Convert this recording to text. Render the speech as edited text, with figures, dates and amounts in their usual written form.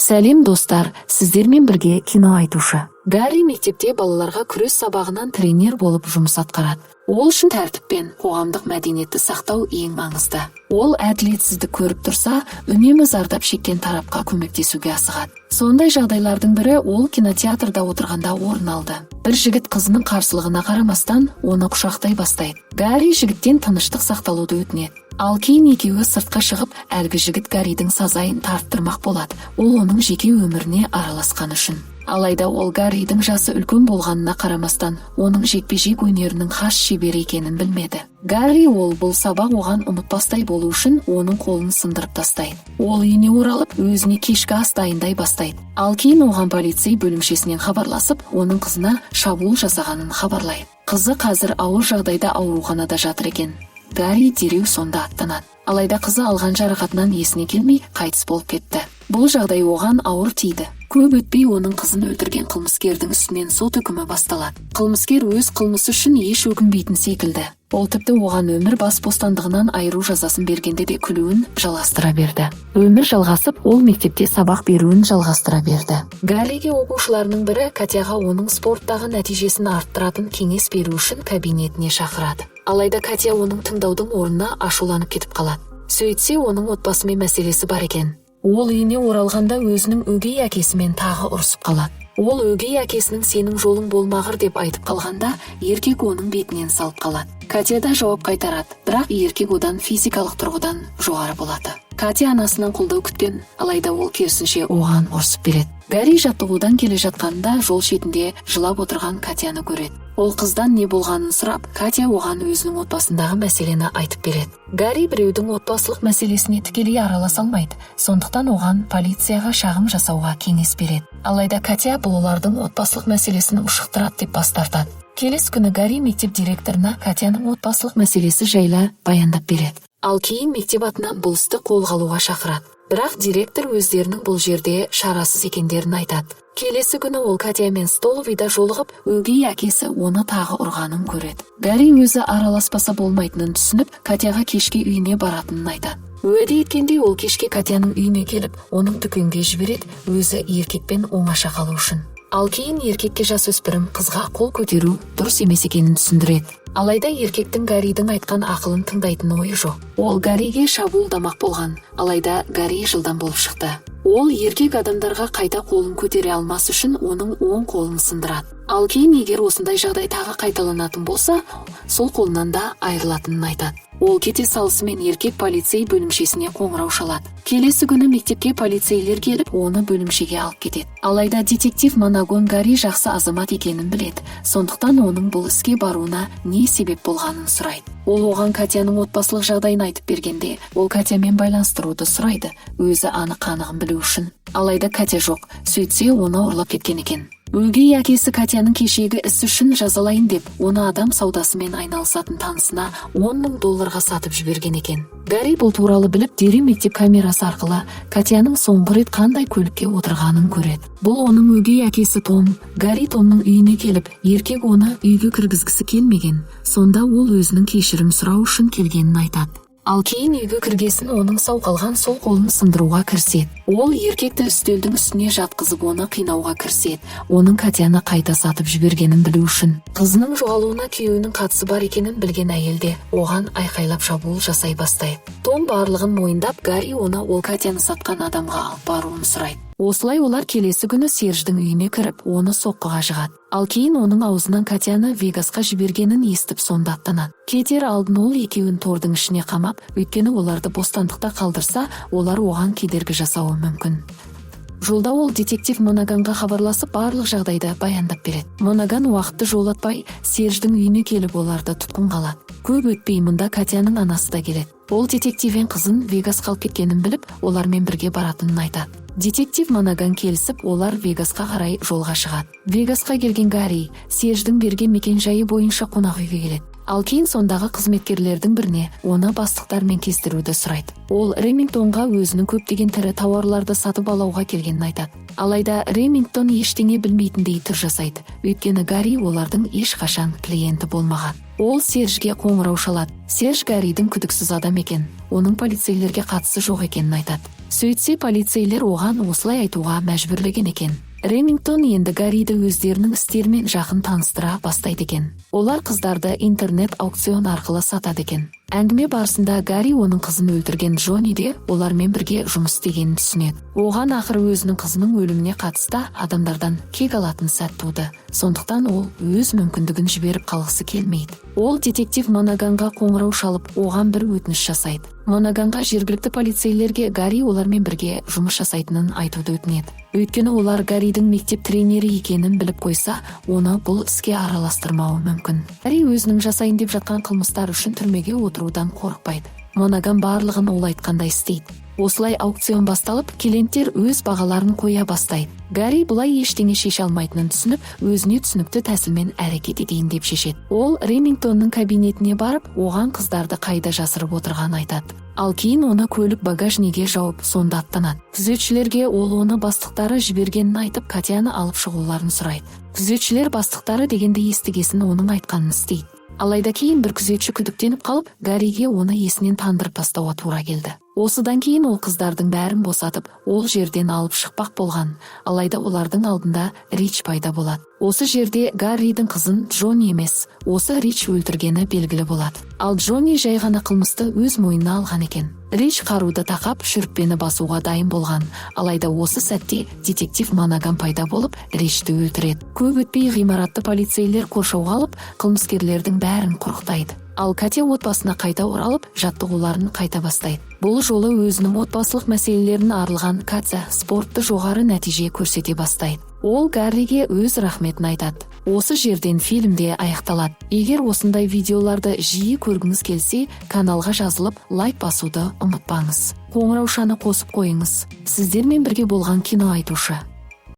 Сәлем достар, сіздермен бірге кино айтушы. Гарри мектепте балаларға күрес сабағынан тренер болып жұмыс атқарады. Ол үшін тәртіп пен қоғамдық мәдениетті сақтау ең маңызды. Ол әділетсіздік көріп тұрса, үнемі зардап шеккен тарапқа көмектесуге асығады. Сондай жағдайлардың бірі ол кинотеатрда отырғанда орын алды. Бір жігіт қызының қарсылығына қарамастан оны құшақтай бастайды. Гарри жігіттен тыныштық сақталуды өтінеді. Ал кейін екеуі сыртқа шығып, әлгі жігіт Гарридің сазайын тарттырмақ болады. Ол оның жеке өміріне араласқан үшін. Алайда ол Гарридің жасы үлкен болғанына қарамастан, оның жекпе-жек өнерінің хас шебері екенін білмеді. Гарри ол бұл сабақ оған ұмытпастай болу үшін оның қолын сындырып тастайды. Ол үйіне оралып, өзіне кешкі ас дайындай бастайды. Ал кейін оған полицей бөлімшесінен хабарласып, оның қызына шабуыл жасағанын хабарлайды. Қызы қазір ауыр жағдайда ауруханада жатыр екен. Гарри дереу сонда аттанады. Алайда қызы алған жарақатынан есіне келмей қайтыс болып кетті. Бұл жағдай оған ауыр тиді. Көп өтпей оның қызын өлтірген қылмыскердің үстінен сот үкімі басталады. Қылмыскер өз қылмысы үшін еш өкінбейтін секілді. Ол тіпті оған өмір бас бостандығынан айыру жазасын бергенде де күлуін жалғастыра берді. Өмір жалғасып, ол мектепте сабақ беруін жалғастыра берді. Гарриге оқушыларының бірі Катяға оның спорттағы нәтижесін арттыратын кеңес беру үшін кабинетіне шақырады. Алайда Катя оның тыңдаудың орнына ашуланып кетіп қалады. Сөйтсе, оның отбасымен мәселесі бар екен. Ол үйіне оралғанда өзінің өгей әкесімен тағы ұрысып қалады. Ол өгей әкесінің сенің жолың болмағыр деп айтып қалғанда, еркек оның бетінен салып қалады. Катя да жауап қайтарады, бірақ еркек одан физикалық тұрғыдан жоғары болады. Катя анасынан қолдау күткен, алайда ол керісінше оған ұрысып береді. Гарри жаттығудан келе жатқанда жол шетінде жылап отырған Катяны көреді. Ол қыздан не болғанын сұрап, Катя оған өзінің отбасындағы мәселені айтып береді. Гарри біреудің отбасылық мәселесіне тікелей араласа алмайды, сондықтан оған полицияға шағым жасауға кеңес береді. Алайда Катя бұл олардың отбасылық мәселесін ушықтырады деп бас тартады. Келесі күні Гарри мектеп директорына Катяның отбасылық мәселесі жайлы баяндап береді. Ал кейін мектеп атынан бұл істі қолға алуға шақырады. Бірақ директор өздерінің бұл жерде шарасыз екендерін айтады. Келесі күні ол Катямен столовыйда жолығып, өгей әкесі оны тағы ұрғанын көреді. Гарри өзі араласпаса болмайтынын түсініп, Катяға кешке үйіне баратынын айтады. Уәде еткендей ол кешке Катяның үйіне келіп, оның дүкенге жібереді, өзі еркекпен оңаша қалу үшін. Ал кейін еркекке жасөспірім қызға қол көтеру дұрыс емес екенін түсіндіреді. Алайда еркектің Гарридің айтқан ақылын тыңдайтын ойы жоқ. Ол Гарриге шабуылдамақ болған, алайда Гарри жылдам болып шықты. Ол еркек адамдарға қайта қолын көтере алмас үшін оның оң қолын сындырады. Ал кейін егер осындай жағдай тағы қайталанатын болса, сол қолынан да айырылатынын айтады. Ол кете салысымен еркек полицей бөлімшесіне қоңырау шалады. Келесі күні мектепке полицейлер келіп, оны бөлімшеге алып кетеді. Алайда детектив Монаган Гарри жақсы азамат екенін біледі, сондықтан оның бұл іске баруына не себеп болғанын сұрайды. Ол оған Катяның отбасылық жағдайын айтып бергенде, ол Катямен байланыстыруды сұрайды, өзі анық-қанығын білу үшін. Алайда Катя жоқ, сөйтсе оны ұрлап кеткен екен. Өгей әкесі Катяның кешегі іс үшін жазалайын деп, оны адам саудасымен айналысатын танысына $10,000 сатып жіберген екен. Гарри бұл туралы біліп, дереу мектеп камерасы арқылы Катяның соңғы рет қандай көлікке отырғанын көреді. Бұл оның өгей әкесі Том. Гарри Томның үйіне келіп, еркек оны үйге кіргізгісі келмеген. Сонда ол өзінің кешірім сұрау үшін келгенін айтады. Ал кейін үйге кіргесін оның сау қалған сол қолын сындыруға кіріседі. Ол еркекті үстелдің үстіне жатқызып оны қинауға кіріседі. Оның Катяны қайта сатып жібергенін білу үшін. Қызының жоғалуына күйеуінің қатысы бар екенін білген әйелде оған айқайлап шабуыл жасай бастайды. Том барлығын мойындап, Гарри оны ол Катяны сатқан адамға алып баруын сұрайды. Осылай олар келесі күні Серждің үйіне кіріп, оны соққыға жығады. Ал кейін оның аузынан Катяны Вегасқа жібергенін естіп сонда аттанады. Кетер алдын ол екеуін тордың ішіне қамап, өйткені оларды бостандықта қалдырса, олар оған кедергі жасауы мүмкін. Жолда ол детектив Монаганға хабарласып, барлық жағдайды баяндап береді. Монаган уақытты жолатпай, Серждің үйіне келіп оларды тұтқын қалады. Көп өтпей мұнда Катяның анасы да келеді. Ол детективен қызын Вегасқа алып кеткенін біліп, олармен бірге баратынын айтады. Детектив Монаган келісіп, олар Вегасқа қарай жолға шығады. Вегасқа келген Гарри Серждің берген мекен-жайы бойынша қонақ үйге келеді. Ал кейін сондағы қызметкерлердің біріне оны бастықтармен кестіруді сұрайды. Ол Ремингтонға өзінің көптеген тірі тауарларды сатып алуға келгенін айтады. Алайда Ремингтон ештеңе білмейтіндей түр жасайды, өйткені Гарри олардың ешқашан клиенті болмаған. Ол Сержге қоңырау шалады. Серж Гарридің күдіксіз адам екен, оның полицейлерге қатысы жоқ екенін айтады. Сөйтсе, полицейлер оған осылай айтуға мәжбүрлеген екен. Ремингтон енді Гарриді өздерінің істерімен жақын таныстыра бастайды екен. Олар қыздарды интернет аукцион арқылы сатады екен. Әңгіме барысында Гарри оның қызын өлтірген Джонни де олармен бірге жұмыс істегенін түсінеді. Оған ақыры өзінің қызының өліміне қатысты адамдардан кек алатын сәт туды. Сондықтан ол өз мүмкіндігін жіберіп қалғысы келмейді. Ол детектив Монаганға қоңырау шалып, оған бір өтініш жасайды. Монаганға жергілікті полицейлерге Гарри олармен бірге жұмыс жасайтынын айтуды өтінеді. Өйткені олар Гарридің мектеп тренері екенін біліп қойса, оны бұл іске араластырмауы мүмкін. Гарри өзінің жасайын деп жатқан қылмыстар үшін түрмеге отырудан қорықпайды. Монаган барлығын ол айтқандай істейді. Осылай аукцион басталып, клиенттер өз бағаларын қоя бастайды. Гарри бұлай ештеңе шеше алмайтынын түсініп, өзіне түсінікті тәсілмен әрекет етейін деп шешеді. Ол Ремингтонның кабинетіне барып, оған қыздарды қайда жасырып отырғанын айтады. Ал кейін оны көлік багажниге жауып, сонда аттанады. Күзетшілерге ол оны бастықтары жібергенін айтып, Катяны алып шығуларын сұрайды. Күзетшілер бастықтары дегенде естігесін оның айтқанын істейді. Алайда кейін бір күзетші күдіктеніп қалып, Гарриге оны есінен тандырып тастауға тура келді. Осыдан кейін ол қыздардың бәрін босатып, ол жерден алып шықпақ болған. Алайда олардың алдында Рич пайда болады. Осы жерде Гарридің қызын Джонни емес, осы Рич өлтіргені белгілі болады. Ал Джонни жай ғана қылмысты өз мойнына алған екен. Рич қаруды тақап, шүріппені басуға дайын болған. Алайда осы сәтте детектив Монаган пайда болып, Ричті өлтіреді. Көп өтпей ғимаратты полицейлер қоршауға алып, қылмыскерлердің бәрін құрықтайды. Ал Катя отбасына қайта оралып, жаттығуларын қайта бастайды. Бұл жолы өзінің отбасылық мәселелерін арылған Катя спортты жоғары нәтиже көрсете бастайды. Ол Гарриге өз рахметін айтады. Осы жерден фильмде аяқталады. Егер осындай видеоларды жиі көргіңіз келсе, каналға жазылып, лайк басуды ұмытпаңыз. Қоңыраушаны қосып қойыңыз. Сіздермен бірге болған кино айтушы.